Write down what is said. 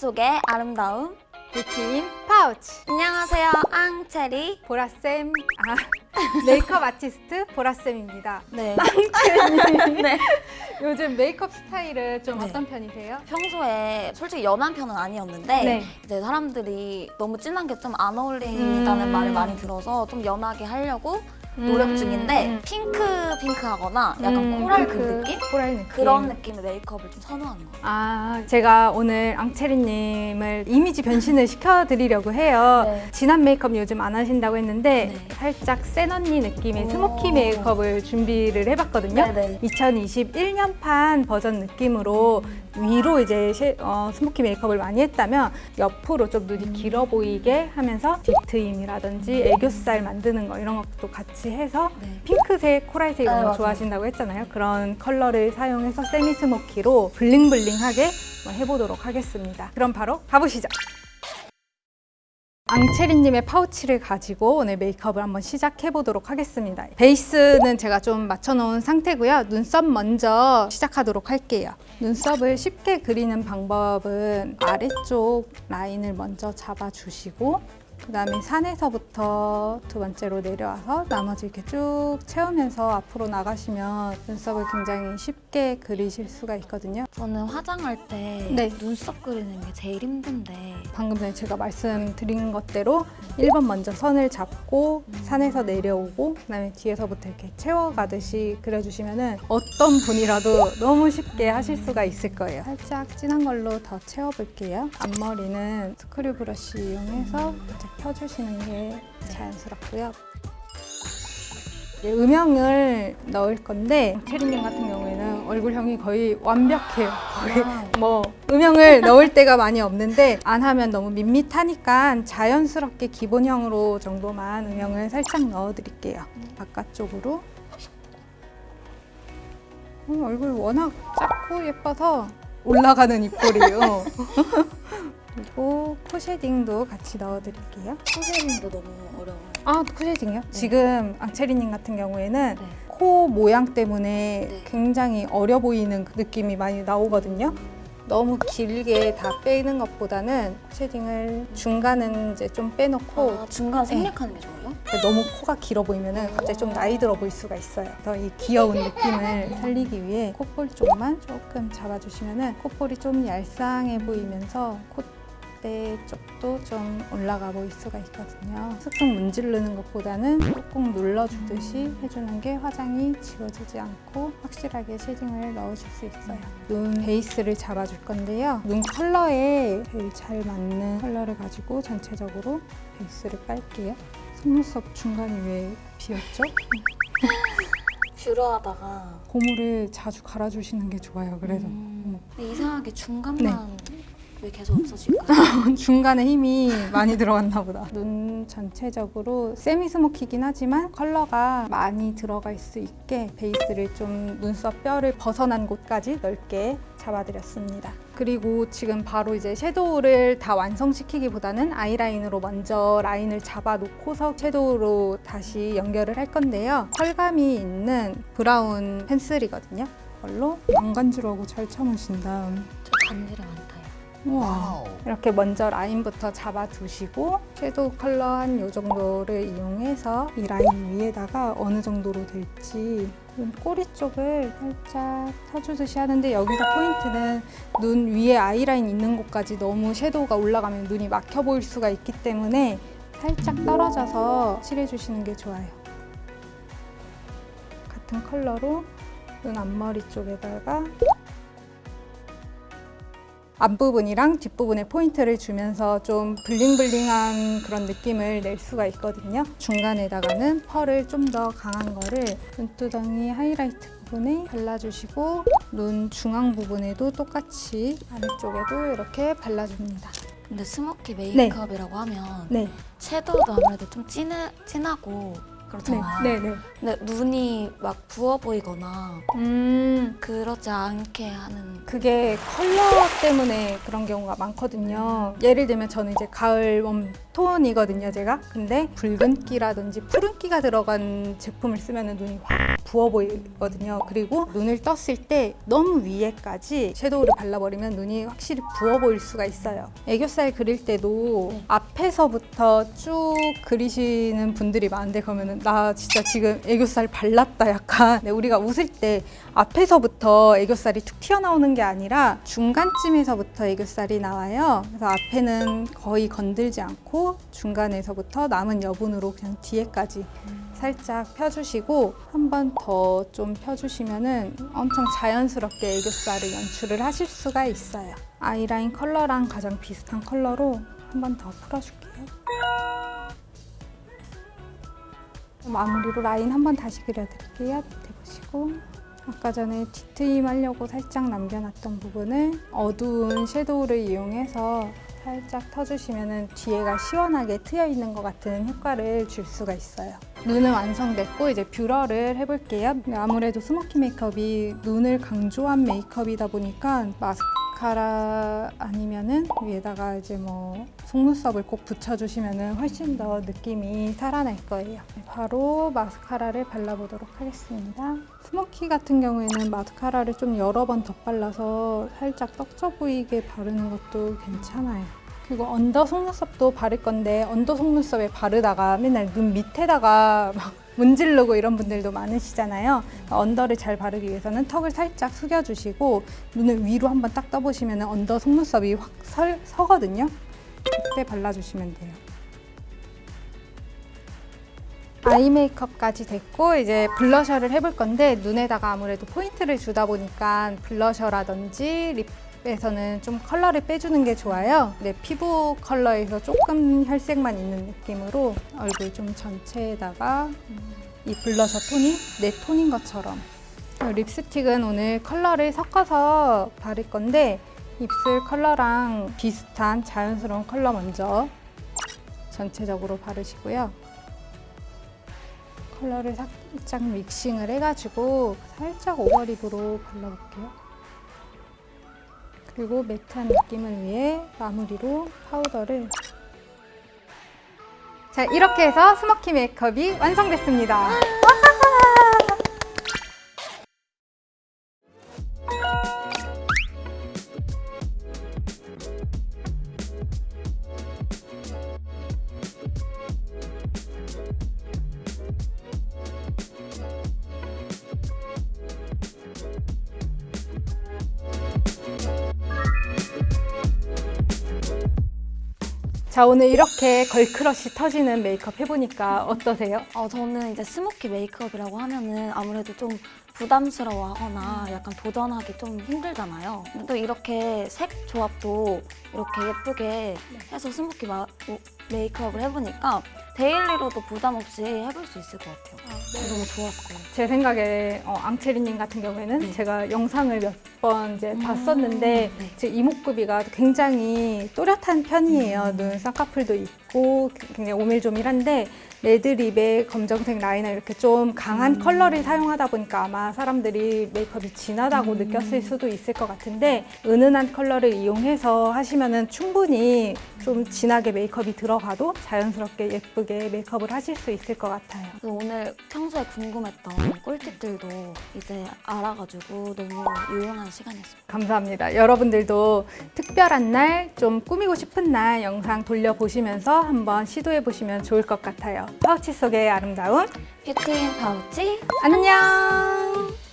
속의 아름다움 뷰티인 파우치 안녕하세요 앙체리 보라쌤 메이크업 아티스트 보라쌤입니다. 네. 앙체리님 네. 요즘 메이크업 스타일은 좀 네. 어떤 편이세요? 평소에 솔직히 연한 편은 아니었는데 네. 이제 사람들이 너무 진한 게 좀 안 어울린다는 말을 많이 들어서 좀 연하게 하려고 노력 중인데 핑크하거나 약간 코랄 그 느낌? 코랄 느낌. 그런 느낌의 메이크업을 좀 선호하는 것 같아요. 제가 오늘 앙체리님을 이미지 변신을 시켜드리려고 해요. 네. 진한 메이크업 요즘 안 하신다고 했는데 네. 살짝 센 언니 느낌의 오. 스모키 메이크업을 준비를 해봤거든요. 네네. 2021년판 버전 느낌으로 위로 이제 스모키 메이크업을 많이 했다면 옆으로 좀 눈이 길어 보이게 하면서 뒷트임이라든지 애교살 만드는 거 이런 것도 같이 해서 네. 핑크색, 코랄색 이런 네, 거 맞아요. 좋아하신다고 했잖아요. 그런 컬러를 사용해서 세미 스모키로 블링블링하게 한번 해보도록 하겠습니다. 그럼 바로 가보시죠. 앙체리님의 파우치를 가지고 오늘 메이크업을 한번 시작해 보도록 하겠습니다. 베이스는 제가 좀 맞춰놓은 상태고요. 눈썹 먼저 시작하도록 할게요. 눈썹을 쉽게 그리는 방법은 아래쪽 라인을 먼저 잡아주시고 그 다음에 산에서부터 두 번째로 내려와서 나머지 이렇게 쭉 채우면서 앞으로 나가시면 눈썹을 굉장히 쉽게 그리실 수가 있거든요. 저는 화장할 때 네. 눈썹 그리는 게 제일 힘든데 방금 전에 제가 말씀드린 것대로 1번 먼저 선을 잡고 산에서 내려오고 그다음에 뒤에서부터 이렇게 채워가듯이 그려주시면 어떤 분이라도 너무 쉽게 하실 수가 있을 거예요. 살짝 진한 걸로 더 채워볼게요. 앞머리는 스크류 브러쉬 이용해서 살짝 펴주시는 게 자연스럽고요. 이제 음영을 넣을 건데 체리님 같은 경우에는 얼굴형이 거의 완벽해요. 거의 뭐 음영을 넣을 때가 많이 없는데 안 하면 너무 밋밋하니까 자연스럽게 기본형으로 정도만 음영을 살짝 넣어드릴게요. 바깥쪽으로. 얼굴 워낙 작고 예뻐서 올라가는 입꼬리요. 그리고 코 쉐딩도 같이 넣어드릴게요. 코쉐딩도 너무 어려워요. 코 쉐딩이요? 지금 앙체리님 같은 경우에는 네. 코 모양 때문에 네. 굉장히 어려 보이는 그 느낌이 많이 나오거든요. 너무 길게 다 빼는 것보다는 쉐딩을 중간은 이제 좀 빼놓고 중간 생략하는 게 좋아요? 너무 코가 길어 보이면 갑자기 좀 나이 들어 보일 수가 있어요. 그래서 이 귀여운 느낌을 살리기 위해 콧볼 쪽만 조금 잡아주시면 콧볼이 좀 얄쌍해 보이면서 콧대 쪽도 좀 올라가 보일 수가 있거든요. 슥슥 문지르는 것보다는 꾹꾹 눌러주듯이 해주는 게 화장이 지워지지 않고 확실하게 쉐딩을 넣으실 수 있어요. 눈 베이스를 잡아줄 건데요. 눈 컬러에 제일 잘 맞는 컬러를 가지고 전체적으로 베이스를 깔게요. 속눈썹 중간이 왜 비었죠? 뷰러하다가 고무를 자주 갈아주시는 게 좋아요. 그래서 근데 이상하게 중간만 왜 계속 없어질까요? 중간에 힘이 많이 들어갔나 보다. 눈 전체적으로 세미 스모키긴 하지만 컬러가 많이 들어갈 수 있게 베이스를 좀 눈썹 뼈를 벗어난 곳까지 넓게 잡아드렸습니다. 그리고 지금 바로 이제 섀도우를 다 완성시키기보다는 아이라인으로 먼저 라인을 잡아놓고서 섀도우로 다시 연결을 할 건데요. 컬감이 있는 브라운 펜슬이거든요. 이걸로 왕관줄하고 잘 쳐놓으신 다음 저 간지가 많다요. 우와. 이렇게 먼저 라인부터 잡아두시고 섀도우 컬러 한 요 정도를 이용해서 이 라인 위에다가 어느 정도로 될지 눈 꼬리 쪽을 살짝 터주듯이 하는데 여기서 포인트는 눈 위에 아이라인 있는 곳까지 너무 섀도우가 올라가면 눈이 막혀 보일 수가 있기 때문에 살짝 떨어져서 칠해주시는 게 좋아요. 같은 컬러로 눈 앞머리 쪽에다가 앞부분이랑 뒷부분에 포인트를 주면서 좀 블링블링한 그런 느낌을 낼 수가 있거든요. 중간에다가는 펄을 좀 더 강한 거를 눈두덩이 하이라이트 부분에 발라주시고 눈 중앙 부분에도 똑같이 아래쪽에도 이렇게 발라줍니다. 근데 스모키 메이크업이라고 하면 네. 섀도우도 아무래도 좀 진하고 그렇잖아요. 네, 네. 근데 눈이 막 부어 보이거나 그러지 않게 하는. 그게 컬러 때문에 그런 경우가 많거든요. 예를 들면 저는 이제 가을 웜톤이거든요, 제가. 근데 붉은기라든지 푸른기가 들어간 제품을 쓰면 눈이 확 부어 보이거든요. 그리고 눈을 떴을 때 너무 위에까지 섀도우를 발라버리면 눈이 확실히 부어 보일 수가 있어요. 애교살 그릴 때도 앞에서부터 쭉 그리시는 분들이 많은데 그러면은 나 진짜 지금 애교살 발랐다 약간. 근데 우리가 웃을 때 앞에서부터 애교살이 툭 튀어나오는 게 아니라 중간쯤에서부터 애교살이 나와요. 그래서 앞에는 거의 건들지 않고 중간에서부터 남은 여분으로 그냥 뒤에까지 살짝 펴주시고 한 번 더 좀 펴주시면은 엄청 자연스럽게 애교살을 연출을 하실 수가 있어요. 아이라인 컬러랑 가장 비슷한 컬러로 한 번 더 풀어줄게요. 마무리로 라인 한 번 다시 그려드릴게요. 밑에 보시고 아까 전에 뒤트임 하려고 살짝 남겨놨던 부분을 어두운 섀도우를 이용해서 살짝 터주시면 뒤에가 시원하게 트여 있는 것 같은 효과를 줄 수가 있어요. 눈은 완성됐고 이제 뷰러를 해볼게요. 아무래도 스모키 메이크업이 눈을 강조한 메이크업이다 보니까 마스카라 아니면은 위에다가 이제 뭐 속눈썹을 꼭 붙여주시면 훨씬 더 느낌이 살아날 거예요. 바로 마스카라를 발라보도록 하겠습니다. 스모키 같은 경우에는 마스카라를 좀 여러 번 덧발라서 살짝 떡져 보이게 바르는 것도 괜찮아요. 그리고 언더 속눈썹도 바를 건데 언더 속눈썹에 바르다가 맨날 눈 밑에다가 막 문지르고 이런 분들도 많으시잖아요. 언더를 잘 바르기 위해서는 턱을 살짝 숙여주시고 눈을 위로 한번 딱 떠보시면 언더 속눈썹이 확 서거든요. 그때 발라주시면 돼요. 아이 메이크업까지 됐고 이제 블러셔를 해볼 건데 눈에다가 아무래도 포인트를 주다 보니까 블러셔라든지 립에서는 좀 컬러를 빼주는 게 좋아요. 근데 피부 컬러에서 조금 혈색만 있는 느낌으로 얼굴 좀 전체에다가 이 블러셔 톤이 내 톤인 것처럼. 립스틱은 오늘 컬러를 섞어서 바를 건데 입술 컬러랑 비슷한 자연스러운 컬러 먼저 전체적으로 바르시고요. 컬러를 살짝 믹싱을 해가지고 살짝 오버립으로 발라볼게요. 그리고 매트한 느낌을 위해 마무리로 파우더를. 자, 이렇게 해서 스모키 메이크업이 완성됐습니다. 자, 오늘 이렇게 걸크러쉬 터지는 메이크업 해보니까 어떠세요? 저는 이제 스모키 메이크업이라고 하면은 아무래도 좀 부담스러워하거나 약간 도전하기 좀 힘들잖아요. 근데 또 이렇게 색 조합도 이렇게 예쁘게 해서 스모키 메이크업을 해보니까 데일리로도 부담 없이 해볼 수 있을 것 같아요. 너무 좋았어요. 제 생각에 앙체리님 같은 경우에는 제가 영상을 몇 번 이제 봤었는데 제 이목구비가 굉장히 또렷한 편이에요. 눈 쌍꺼풀도 있고 굉장히 오밀조밀한데 레드립에 검정색 라이너 이렇게 좀 강한 컬러를 사용하다 보니까 아마 사람들이 메이크업이 진하다고 느꼈을 수도 있을 것 같은데 은은한 컬러를 이용해서 하시면은 충분히 좀 진하게 메이크업이 들어가도 자연스럽게 예쁘게 메이크업을 하실 수 있을 것 같아요. 그래서 오늘 평소에 궁금했던 꿀팁들도 이제 알아가지고 너무 유용한 시간이었어요. 감사합니다. 여러분들도 특별한 날, 좀 꾸미고 싶은 날 영상 돌려보시면서 한번 시도해보시면 좋을 것 같아요. 파우치 속의 아름다움. 뷰티인 파우치 안녕!